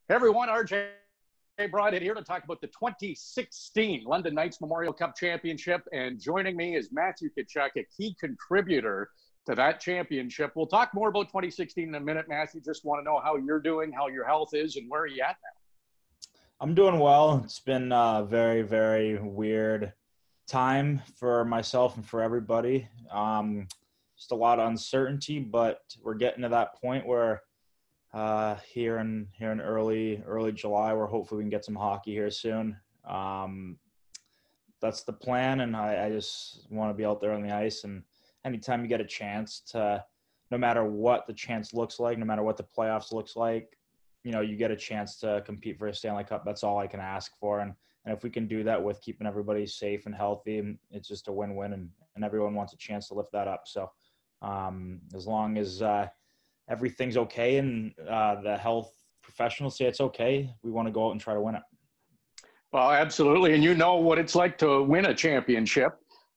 Hey everyone, RJ Broadhead here to talk about the 2016 London Knights Memorial Cup Championship. And joining me is Matthew Tkachuk, a key contributor to that championship. We'll talk more about 2016 in a minute, Matthew. Just want to know how you're doing, how your health is, and where are you at now? I'm doing well. It's been a very, very weird time for myself and for everybody. Just a lot of uncertainty, but we're getting to that point where here in early July, where hopefully we can get some hockey here soon. That's the plan, and I just want to be out there on the ice. And anytime you get a chance to, no matter what the chance looks like, no matter what the playoffs looks like, you get a chance to compete for a Stanley Cup. That's all I can ask for. And if we can do that with keeping everybody safe and healthy, it's just a win-win, and everyone wants a chance to lift that up. So as long as everything's okay and the health professionals say it's okay, we want to go out and try to win it. Well, absolutely. And you know what it's like to win a championship.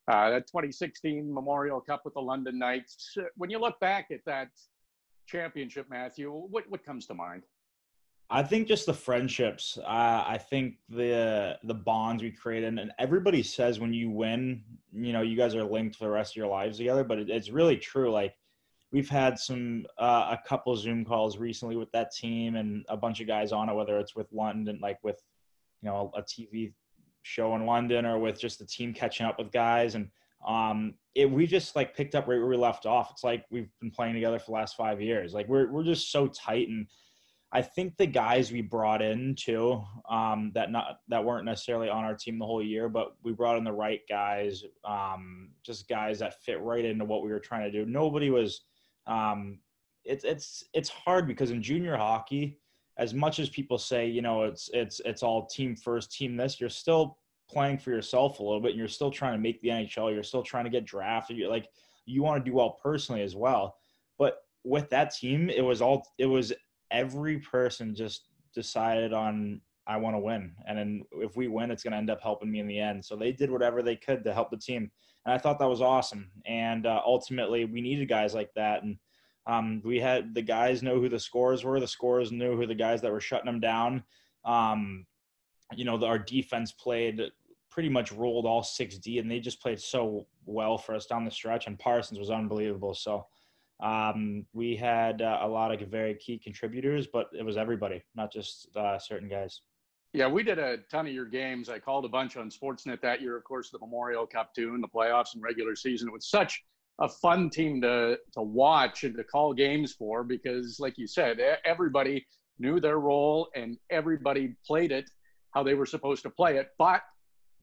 That 2016 Memorial Cup with the London Knights. When you look back at that championship, Matthew, what comes to mind? I think just the friendships. I think the bonds we created, and everybody says when you win, you guys are linked for the rest of your lives together. But it's really true. Like, we've had a couple Zoom calls recently with that team and a bunch of guys on it, whether it's with London, like with a TV show in London, or with just the team catching up with guys. And we just like picked up right where we left off. It's like we've been playing together for the last 5 years. Like we're just so tight. And I think the guys we brought in too, that weren't necessarily on our team the whole year, but we brought in the right guys, just guys that fit right into what we were trying to do. Nobody was, it's hard because in junior hockey, as much as people say, it's all team first, team this, you're still playing for yourself a little bit, and you're still trying to make the NHL. You're still trying to get drafted. You want to do well personally as well. But with that team, it was every person just decided on, I want to win. And then if we win, it's going to end up helping me in the end. So they did whatever they could to help the team. And I thought that was awesome. And ultimately we needed guys like that. And we had the guys know who the scorers were. The scorers knew who the guys that were shutting them down. Our defense played pretty much rolled all 6D, and they just played so well for us down the stretch. And Parsons was unbelievable. So we had a lot of very key contributors, but it was everybody, not just certain guys. Yeah, we did a ton of your games. I called a bunch on Sportsnet that year, of course, the Memorial Cup too, and the playoffs and regular season. It was such a fun team to watch and to call games for, because like you said, everybody knew their role and everybody played it how they were supposed to play it. But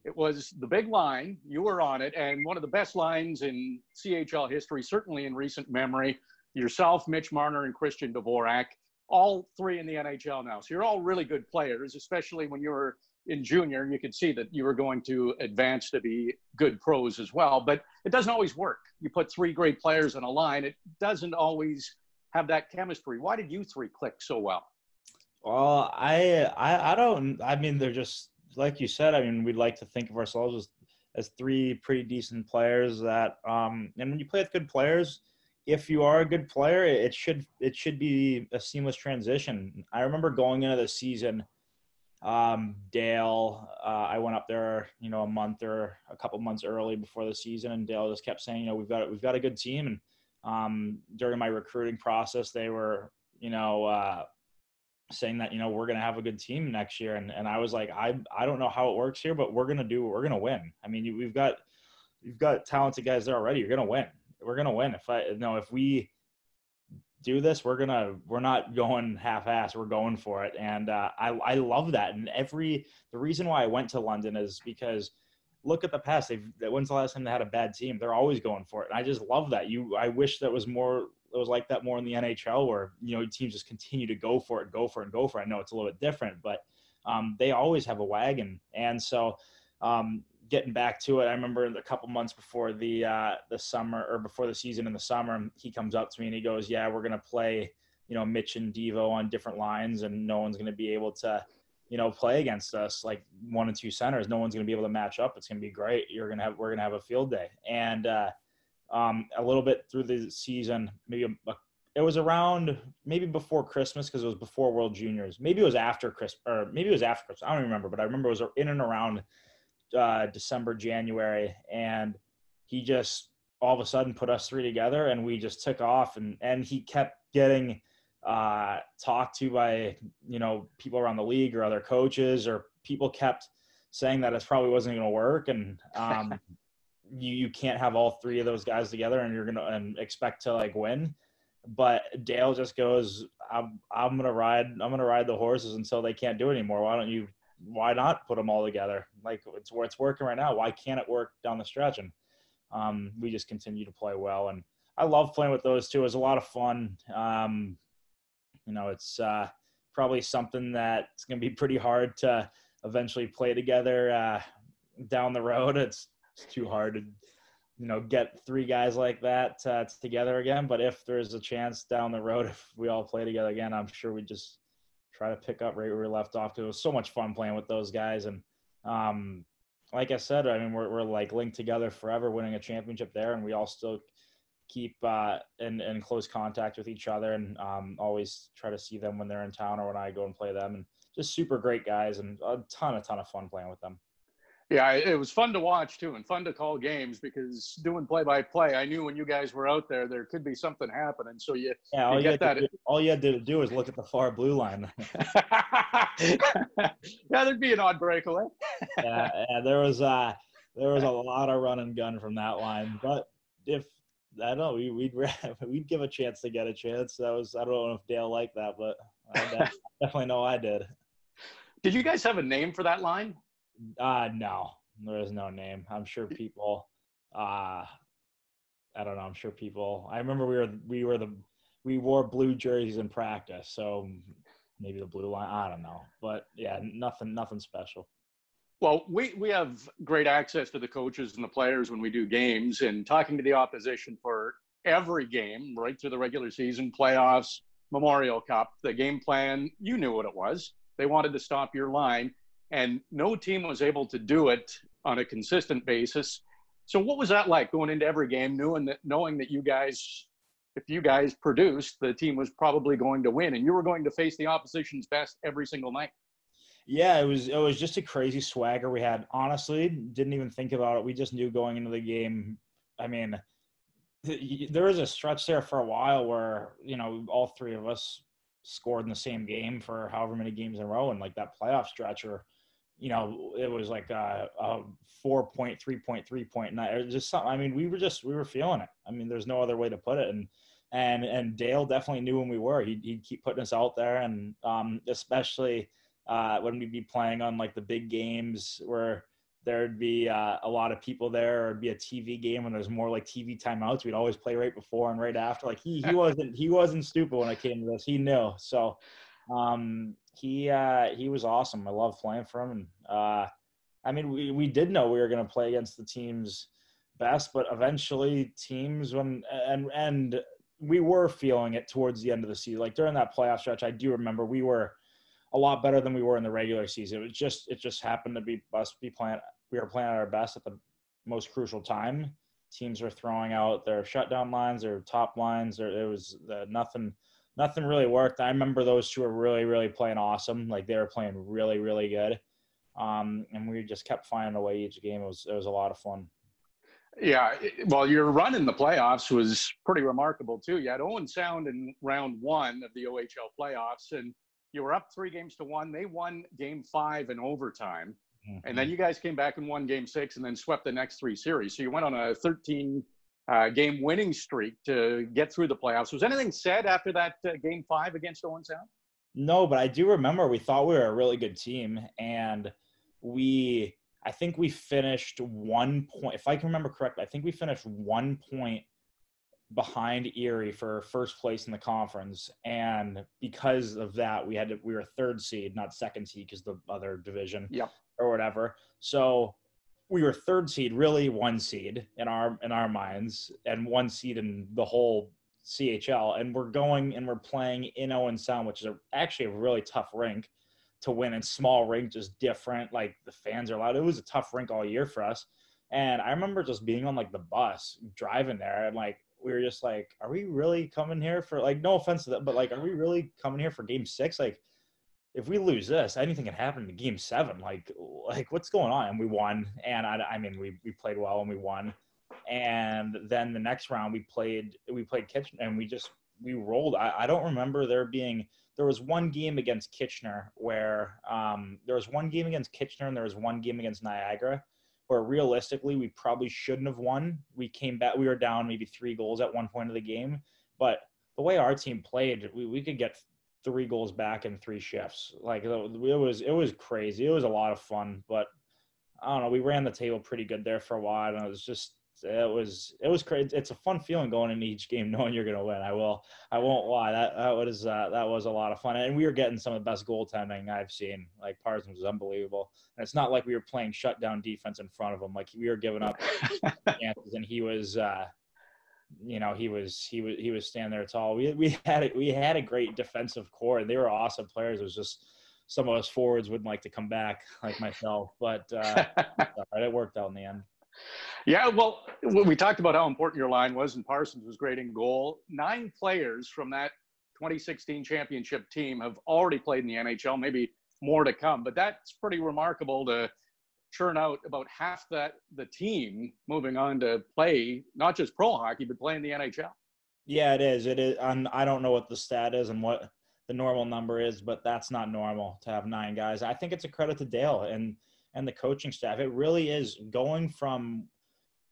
it was the big line. You were on it, and one of the best lines in CHL history, certainly in recent memory. Yourself, Mitch Marner, and Christian Dvorak, all three in the NHL now. So you're all really good players, especially when you were in junior, and you could see that you were going to advance to be good pros as well. But it doesn't always work. You put three great players on a line, it doesn't always have that chemistry. Why did you three click so well? Well, I mean, they're just, like you said, I mean, we'd like to think of ourselves as three pretty decent players that, and when you play with good players, if you are a good player, it should be a seamless transition. I remember going into the season, Dale, I went up there, a month or a couple months early before the season, and Dale just kept saying, we've got a good team. And during my recruiting process, they were, saying that, we're going to have a good team next year. And I was like, I don't know how it works here, but we're going to win. I mean, you've got talented guys there already. You're going to win. We're going to win. If we do this, we're not going half-ass. We're going for it. And I love that. And the reason why I went to London is because look at the past. When's the last time they had a bad team? They're always going for it. And I just love that. I wish that was more. It was like that more in the NHL, where teams just continue to go for it. I know it's a little bit different, but they always have a wagon. And so getting back to it, I remember a couple months before the summer, or before the season in the summer, he comes up to me and he goes, "Yeah, we're gonna play Mitch and Devo on different lines, and no one's gonna be able to play against us, like 1 and 2 centers. No one's gonna be able to match up. It's gonna be great. We're gonna have a field day." And a little bit through the season, maybe it was around maybe before Christmas because it was before World Juniors. Maybe it was after Christmas, or maybe it was after Christmas. I don't even remember, but I remember it was in and around December, January, and he just all of a sudden put us three together, and we just took off. And he kept getting talked to by people around the league or other coaches, or people kept saying that it probably wasn't going to work, and you can't have all three of those guys together and you're gonna and expect to like win. But Dale just goes, I'm gonna ride the horses until they can't do it anymore. Why not put them all together? Like it's working right now. Why can't it work down the stretch? And we just continue to play well. And I love playing with those two. It was a lot of fun. It's probably something that's going to be pretty hard to eventually play together down the road. It's too hard to, get three guys like that together again. But if there's a chance down the road, if we all play together again, I'm sure we just try to pick up right where we left off, because it was so much fun playing with those guys. And like I said, I mean, we're like linked together forever, winning a championship there, and we all still keep in close contact with each other, and always try to see them when they're in town or when I go and play them. And just super great guys, and a ton of fun playing with them. Yeah, it was fun to watch too, and fun to call games, because doing play-by-play, I knew when you guys were out there could be something happening. So all you had to do is look at the far blue line. Yeah, there'd be an odd breakaway. yeah, there was a lot of run and gun from that line, but if I don't know, we'd give a chance to get a chance. I don't know if Dale liked that, but I definitely know I did. Did you guys have a name for that line? No, there is no name. I'm sure people, I don't know. I'm sure people, I remember we wore blue jerseys in practice. So maybe the blue line, I don't know, but yeah, nothing special. Well, we have great access to the coaches and the players when we do games, and talking to the opposition for every game, right through the regular season, playoffs, Memorial Cup, the game plan, you knew what it was. They wanted to stop your line. And no team was able to do it on a consistent basis. So what was that like going into every game, knowing that you guys, if you guys produced, the team was probably going to win, and you were going to face the opposition's best every single night? Yeah, it was just a crazy swagger we had. Honestly, didn't even think about it. We just knew going into the game. I mean, there was a stretch there for a while where, all three of us scored in the same game for however many games in a row. And like that playoff stretch, or it was like a 4-point, 3-point, 3-point night. It was just something. I mean, we were feeling it. I mean, there's no other way to put it. And Dale definitely knew when we were. He'd keep putting us out there, and especially when we'd be playing on like the big games where there'd be a lot of people there, or it'd be a TV game when there's more like TV timeouts. We'd always play right before and right after. Like he wasn't stupid when it came to this. He knew. So he was awesome. I love playing for him. And I mean, we did know we were going to play against the team's best, but eventually teams and we were feeling it towards the end of the season. Like during that playoff stretch, I do remember we were a lot better than we were in the regular season. It just happened to be us playing. We were playing at our best at the most crucial time. Teams were throwing out their shutdown lines, their top lines. It was nothing really worked. I remember those two were really, really playing awesome. Like they were playing really, really good. And we just kept finding a way each game. It was a lot of fun. Yeah, well, your run in the playoffs was pretty remarkable too. You had Owen Sound in round one of the OHL playoffs, and you were up 3-1. They won game 5 in overtime. Mm-hmm. And then you guys came back and won game 6 and then swept the next 3 series. So you went on a 13 game winning streak to get through the playoffs. Was anything said after that game 5 against Owen Sound? No, but I do remember we thought we were a really good team, and I think we finished 1 point. If I can remember correctly, I think we finished 1 point behind Erie for first place in the conference, and because of that, we were third seed, not second seed, because the other division, or whatever. So we were third seed, really 1 seed in our minds, and 1 seed in the whole CHL. And we're playing in Owen Sound, which is actually a really tough rink to win. And small rink, just different. Like the fans are loud. It was a tough rink all year for us. And I remember just being on like the bus driving there, and like we were just like, are we really coming here for, like, no offense to that, but like, are we really coming here for game 6? Like, if we lose this, anything can happen to game 7. Like what's going on? And we won. And I mean, we played well and we won. And then the next round we played Kitchener and we rolled. I don't remember there was one game against Kitchener where there was one game against Kitchener and there was one game against Niagara where realistically we probably shouldn't have won. We came back, we were down maybe 3 goals at one point of the game, but the way our team played, we could get 3 goals back in 3 shifts. Like it was crazy. It was a lot of fun, but I don't know. We ran the table pretty good there for a while, and it was crazy. It's a fun feeling going into each game knowing you're going to win. I won't lie. That was a lot of fun, and we were getting some of the best goaltending I've seen. Like Parsons was unbelievable, and it's not like we were playing shutdown defense in front of him. Like we were giving up chances, and he was. He was standing there tall. We had a great defensive core, and they were awesome players. It was just some of us forwards wouldn't like to come back, like myself, but it worked out in the end. Yeah, well, we talked about how important your line was, and Parsons was great in goal. 9 players from that 2016 championship team have already played in the NHL, maybe more to come, but that's pretty remarkable to churn out about half the team moving on to play not just pro hockey but play in the NHL. Yeah, it is. I don't know what the stat is and what the normal number is, but that's not normal to have 9 guys. I think it's a credit to Dale and the coaching staff. It really is, going from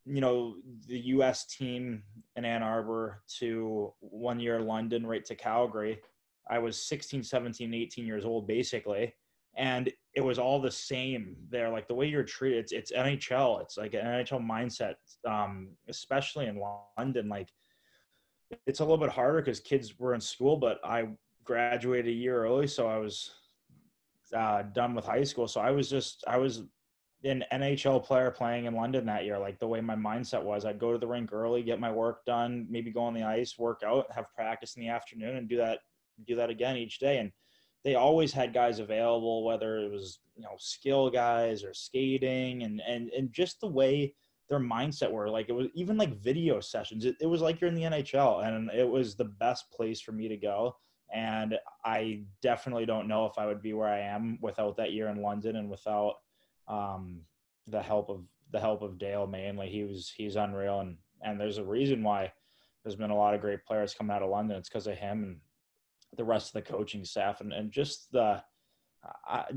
the U.S. team in Ann Arbor to 1 year London right to Calgary. I was 16, 17, 18 years old basically. And it was all the same there. Like the way you're treated, it's NHL. It's like an NHL mindset, especially in London. Like it's a little bit harder because kids were in school, but I graduated a year early. So I was done with high school. So I was an NHL player playing in London that year. Like the way my mindset was, I'd go to the rink early, get my work done, maybe go on the ice, work out, have practice in the afternoon, and do that again each day. And they always had guys available, whether it was, skill guys or skating and just the way their mindset were. Like it was even like video sessions. It was like you're in the NHL, and it was the best place for me to go. And I definitely don't know if I would be where I am without that year in London and without the help of Dale mainly. He's unreal, and there's a reason why there's been a lot of great players coming out of London. It's because of him and the rest of the coaching staff and just the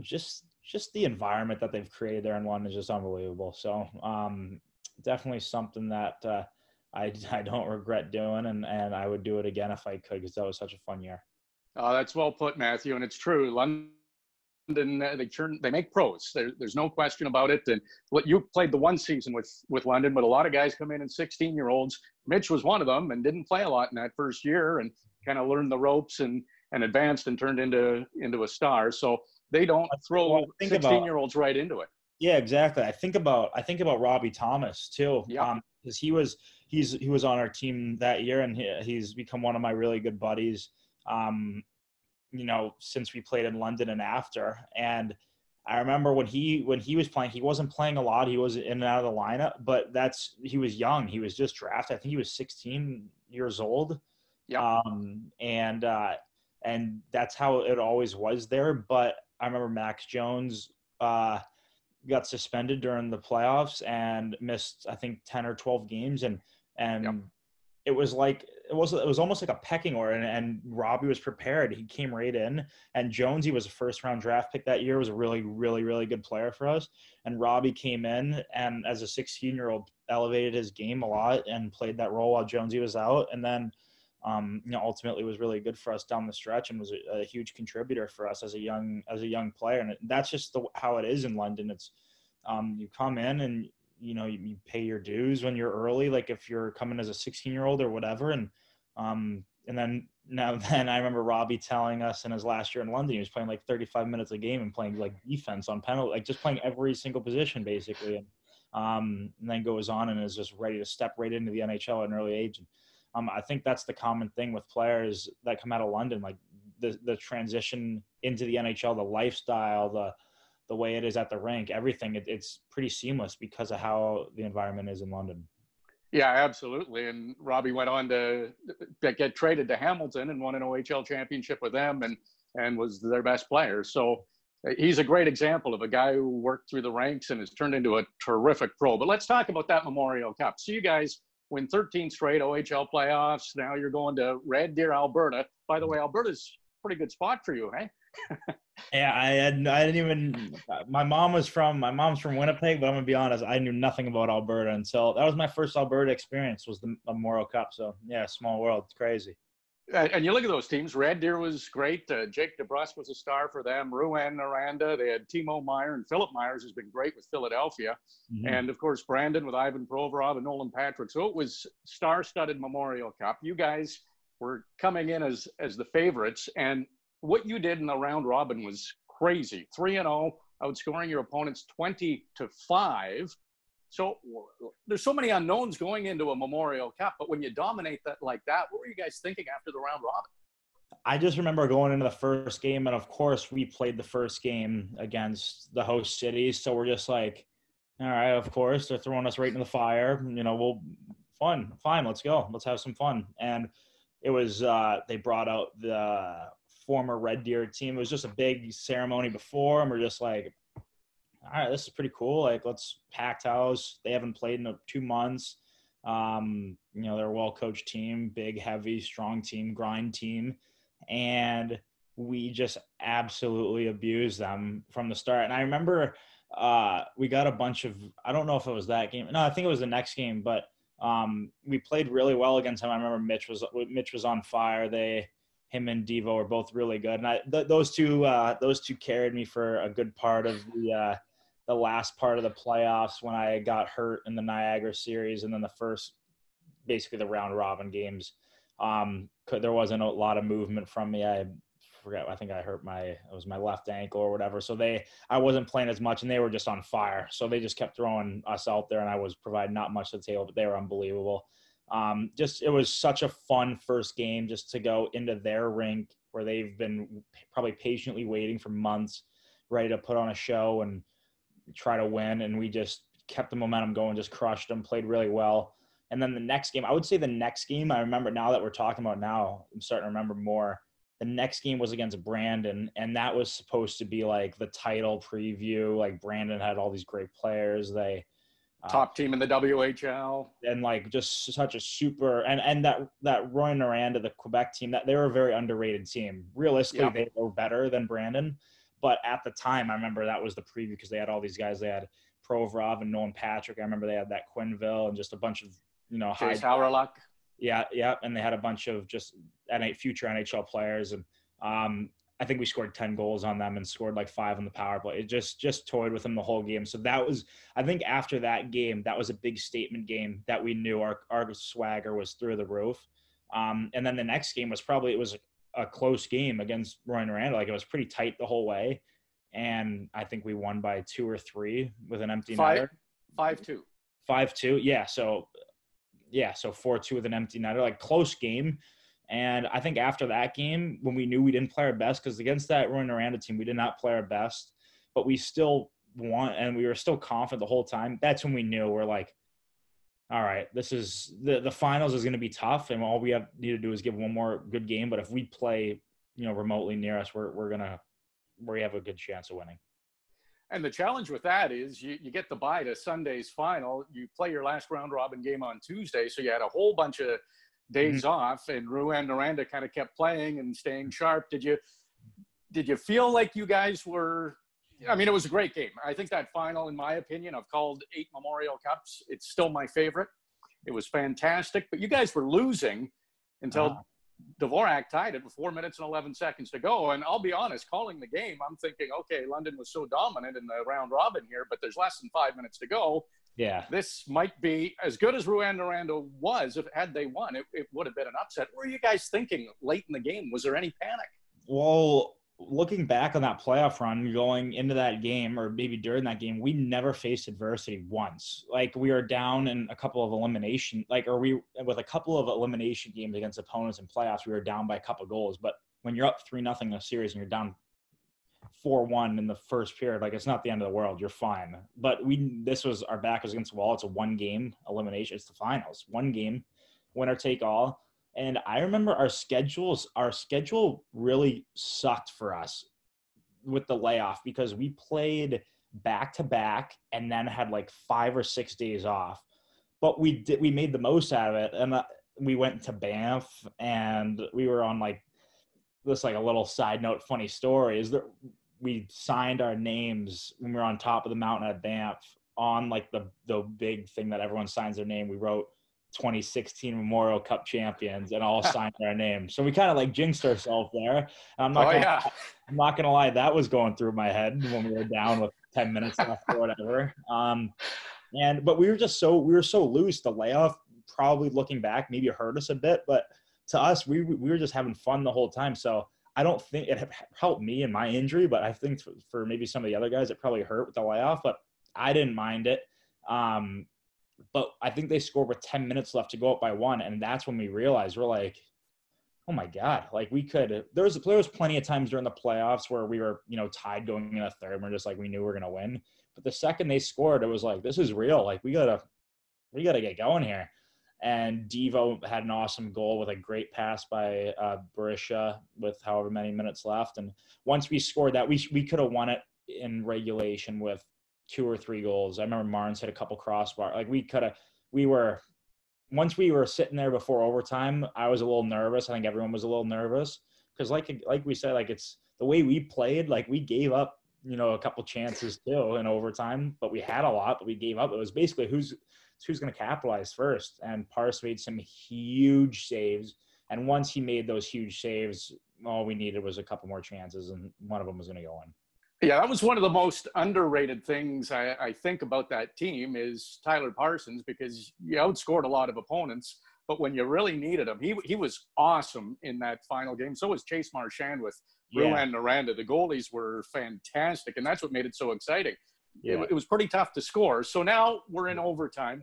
just the environment that they've created there in London is just unbelievable. So definitely something that I don't regret doing, and I would do it again if I could, because that was such a fun year. That's well put, Matthew, and it's true. London, they make pros. There's no question about it. And what you played the one season with London, but a lot of guys come in and 16-year-olds. Mitch was one of them and didn't play a lot in that first year and kind of learned the ropes and advanced and turned into a star. So they don't throw 16-year-olds right into it. Yeah, exactly. I think about Robbie Thomas too. Yeah. Because he was on our team that year, and he's become one of my really good buddies. Since we played in London and after. And I remember when he was playing, he wasn't playing a lot. He was in and out of the lineup, but he was young. He was just drafted. I think he was 16 years old. Yeah. And that's how it always was there. But I remember Max Jones got suspended during the playoffs and missed, I think, 10 or 12 games. And Yep. It was almost like a pecking order, and Robbie was prepared. He came right in, and Jonesy was a first-round draft pick that year, was a really, really, really good player for us. And Robbie came in, and as a 16-year-old, elevated his game a lot and played that role while Jonesy was out. And then, ultimately was really good for us down the stretch and was a huge contributor for us as a young player. And that's just how it is in London. It's you come in and you pay your dues when you're early, like if you're coming as a 16-year-old or whatever. And then I remember Robbie telling us in his last year in London, he was playing like 35 minutes a game and playing like defense on penalty, like just playing every single position basically. And then goes on and is just ready to step right into the NHL at an early age. And I think that's the common thing with players that come out of London, like the transition into the NHL, the lifestyle, the way it is at the rink, everything, it's pretty seamless because of how the environment is in London. Yeah, absolutely. And Robbie went on to get traded to Hamilton and won an OHL championship with them, and was their best player. So he's a great example of a guy who worked through the ranks and has turned into a terrific pro. But let's talk about that Memorial Cup. So you guys win 13 straight OHL playoffs. Now you're going to Red Deer, Alberta. By the way, Alberta's a pretty good spot for you, hey? Yeah, I didn't even. My mom's from Winnipeg, but I'm gonna be honest, I knew nothing about Alberta until that was my first Alberta experience, was the Memorial Cup. So yeah, small world, it's crazy. And you look at those teams. Red Deer was great. Jake DeBrusk was a star for them. Rouyn-Noranda. They had Timo Meier, and Philip Myers has been great with Philadelphia. Mm-hmm. And, of course, Brandon with Ivan Provorov and Nolan Patrick. So it was star-studded Memorial Cup. You guys were coming in as the favorites. And what you did in the round robin was crazy. 3-0, outscoring your opponents 20-5. So there's so many unknowns going into a Memorial Cup, but when you dominate that like that, what were you guys thinking after the round robin? I just remember going into the first game, and of course we played the first game against the host cities, so we're just like, all right, of course they're throwing us right into the fire. Fine, let's go, let's have some fun. And it was they brought out the former Red Deer team. It was just a big ceremony before, and we're just like, all right, this is pretty cool. Like, let's packed house. They haven't played in 2 months. They're a well-coached team, big, heavy, strong team, grind team. And we just absolutely abused them from the start. And I remember we got a bunch of, I don't know if it was that game. No, I think it was the next game, but we played really well against them. I remember Mitch was on fire. Him and Devo were both really good. And those two carried me for a good part of the last part of the playoffs when I got hurt in the Niagara series, and then basically the round robin games. There wasn't a lot of movement from me. I forget. I think I hurt it was my left ankle or whatever. So I wasn't playing as much, and they were just on fire. So they just kept throwing us out there, and I was providing not much to the table, but they were unbelievable. It was such a fun first game just to go into their rink where they've been probably patiently waiting for months, ready to put on a show and try to win. And we just kept the momentum going, just crushed them, played really well. And then the next game, I would say I remember now that we're talking about now, I'm starting to remember more. The next game was against Brandon, and that was supposed to be like the title preview. Like, Brandon had all these great players. They top team in the WHL, and like just such a super and that Rouyn-Noranda, the Quebec team, that they were a very underrated team. Realistically, They were better than Brandon, but at the time, I remember that was the preview because they had all these guys. They had Provorov and Nolan Patrick. I remember they had that Quinville and just a bunch of high Howrluck. Yeah, and they had a bunch of just future NHL players, and I think we scored 10 goals on them and scored like 5 on the power play. It just toyed with them the whole game. So that was, I think after that game, that was a big statement game that we knew our swagger was through the roof. And then the next game was a close game against Rouyn-Noranda. Like, it was pretty tight the whole way. And I think we won by 2 or 3 with an empty netter. 5-2. 5-2. Yeah. So 4-2 with an empty netter, like close game. And I think after that game, when we knew we didn't play our best, because against that Rouyn-Noranda team, we did not play our best, but we still won, and we were still confident the whole time. That's when we knew we're like, all right, this is the finals is going to be tough, and all we need to do is give one more good game. But if we play, remotely near us, we have a good chance of winning. And the challenge with that is you get the bye to Sunday's final. You play your last round robin game on Tuesday, so you had a whole bunch of days off, and Rouyn-Noranda kind of kept playing and staying sharp. Did you feel like you guys were? I mean, it was a great game. I think that final, in my opinion, I've called 8 Memorial Cups. It's still my favorite. It was fantastic, but you guys were losing until Dvorak tied it with 4 minutes and 11 seconds to go. And I'll be honest, calling the game, I'm thinking, okay, London was so dominant in the round robin here, but there's less than 5 minutes to go. Yeah, this might be as good as Rouyn-Noranda was. If had they won, it would have been an upset. What were you guys thinking late in the game? Was there any panic? Well, looking back on that playoff run, going into that game, or maybe during that game, we never faced adversity once. Like, we were down in a couple of elimination, with a couple of elimination games against opponents in playoffs, we were down by a couple of goals. But when you're up 3-0 in a series and you're down 4-1 in the first period. Like, it's not the end of the world. You're fine. But our back was against the wall. It's a 1-game elimination. It's the finals. 1 game, winner take all. And I remember our schedule really sucked for us with the layoff because we played back to back and then had like 5 or 6 days off. But we made the most out of it. And we went to Banff, and we were on like this, like a little side note, funny story is that we signed our names when we were on top of the mountain at Banff on like the big thing that everyone signs their name. We wrote 2016 Memorial Cup champions and all signed our names. So we kind of like jinxed ourselves there. And I'm not gonna lie, that was going through my head when we were down with 10 minutes left or whatever. But we were so loose. The layoff, probably looking back, maybe hurt us a bit, but to us, we were just having fun the whole time. So I don't think it helped me in my injury, but I think for maybe some of the other guys, it probably hurt with the layoff, but I didn't mind it. But I think they scored with 10 minutes left to go up by 1. And that's when we realized, we're like, oh my God, like there was plenty of times during the playoffs where we were, tied going in a third. And we're just like, we knew we were going to win. But the second they scored, it was like, this is real. Like we gotta get going here. And Devo had an awesome goal with a great pass by Berisha with however many minutes left. And once we scored that, we could have won it in regulation with 2 or 3 goals. I remember Marnes hit a couple crossbar. Like once we were sitting there before overtime, I was a little nervous. I think everyone was a little nervous because like we said, like it's the way we played, like we gave up, a couple chances too in overtime, but we had a lot, but we gave up. It was basically who's going to capitalize first. And Parse made some huge saves. And once he made those huge saves, all we needed was a couple more chances, and one of them was going to go in. Yeah, that was one of the most underrated things I think about that team is Tyler Parsons, because you outscored a lot of opponents, but when you really needed him, he was awesome in that final game. So was Chase Marchand with Rouyn-Noranda. The goalies were fantastic, and that's what made it so exciting. Yeah. It was pretty tough to score. So now we're in overtime.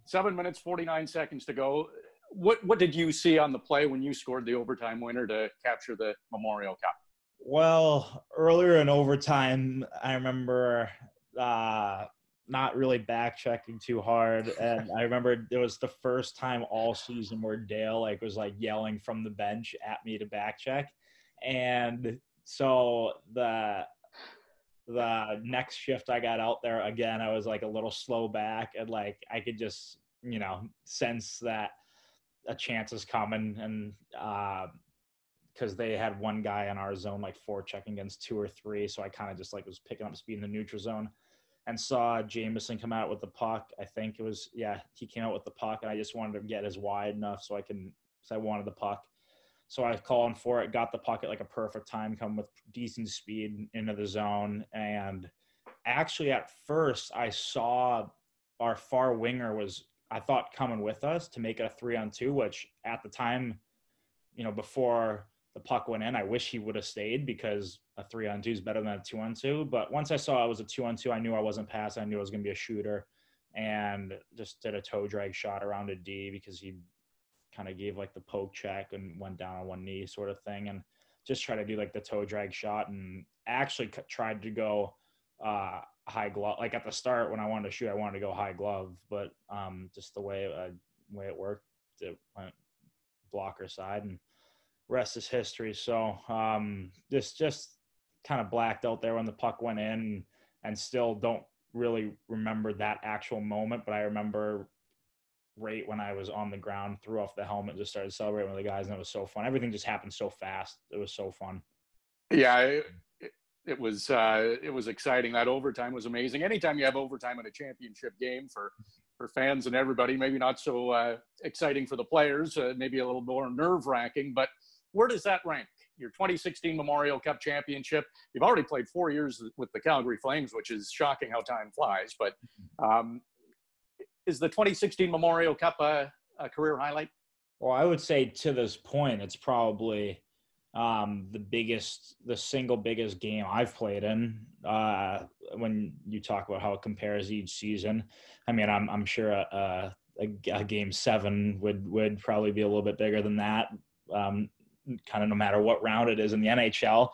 7 minutes, 49 seconds to go. What did you see on the play when you scored the overtime winner to capture the Memorial Cup? Well, earlier in overtime, I remember not really back-checking too hard. And I remember it was the first time all season where Dale was yelling from the bench at me to back-check. And so the next shift I got out there again, I was a little slow back, and I could just, sense that a chance is coming. And because they had one guy in our zone, forechecking against 2 or 3. So I kind of just was picking up speed in the neutral zone and saw Jameson come out with the puck. I think it was, he came out with the puck, and I just wanted to get as wide enough so I wanted the puck. So I was calling for it, got the puck at a perfect time, come with decent speed into the zone. And actually at first I saw our far winger was, I thought, coming with us to make it a 3-on-2, which at the time, before the puck went in, I wish he would have stayed, because a 3-on-2 is better than a 2-on-2. But once I saw it was a 2-on-2, I knew I wasn't passing. I knew I was going to be a shooter, and just did a toe drag shot around a D, because he kind of gave the poke check and went down on one knee sort of thing, and just try to do the toe drag shot, and actually tried to go high glove. At the start when I wanted to shoot, I wanted to go high glove, but just the way it worked, it went blocker side, and rest is history. So just kind of blacked out there when the puck went in, and still don't really remember that actual moment, but I remember right when I was on the ground, threw off the helmet, just started celebrating with the guys, and it was so fun. Everything just happened so fast. It was so fun. Yeah, it was exciting. That overtime was amazing. Anytime you have overtime in a championship game for fans and everybody, maybe not so exciting for the players, maybe a little more nerve-wracking, but where does that rank? Your 2016 Memorial Cup championship. You've already played 4 years with the Calgary Flames, which is shocking how time flies, but is the 2016 Memorial Cup a career highlight? Well, I would say to this point, it's probably the single biggest game I've played in. When you talk about how it compares each season, I mean, I'm sure a game 7 would probably be a little bit bigger than that. kind of no matter what round it is in the NHL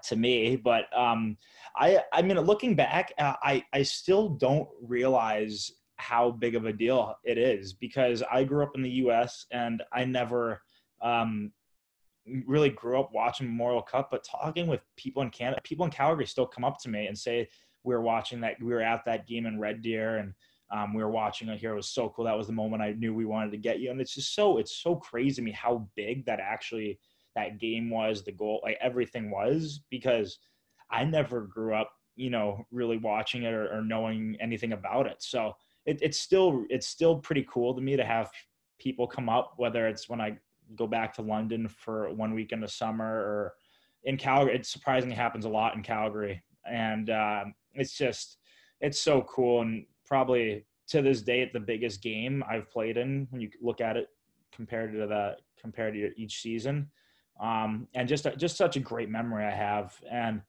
to me. But I mean, looking back, I still don't realize how big of a deal it is, because I grew up in the U.S. and I never really grew up watching Memorial Cup, but talking with people in Canada, people in Calgary still come up to me and say, we were at that game in Red Deer, and we were watching it here. It was so cool. That was the moment I knew we wanted to get you. And it's so crazy to me how big that game was, the goal, like everything was, because I never grew up, really watching it or knowing anything about it. So it's still pretty cool to me to have people come up, whether it's when I go back to London for 1 week in the summer or in Calgary. It surprisingly happens a lot in Calgary. And it's so cool. And probably to this date, the biggest game I've played in when you look at it compared to each season. And just such a great memory I have. And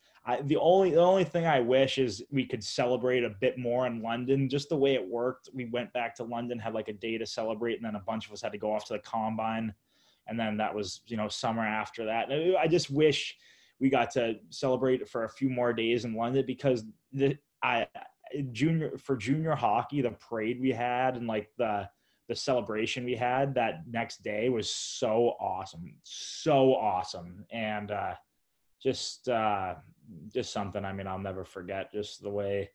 the only thing I wish is we could celebrate a bit more in London, just the way it worked. We went back to London, had like a day to celebrate, and then a bunch of us had to go off to the combine. And then that was, summer after that. And I just wish we got to celebrate for a few more days in London, because junior hockey, the parade we had and like the celebration we had that next day was so awesome. And just something, I mean, I'll never forget, just the way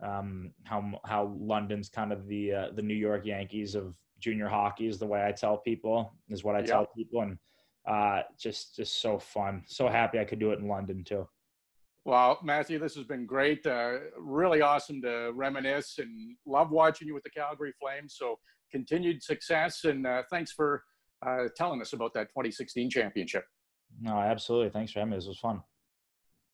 how London's kind of the New York Yankees of junior hockey is the way I tell people, is what I tell people. And just so fun. So happy I could do it in London too. Well, Matthew, this has been great. Really awesome to reminisce, and love watching you with the Calgary Flames. So continued success, and thanks for telling us about that 2016 championship. No, absolutely. Thanks for having me. This was fun.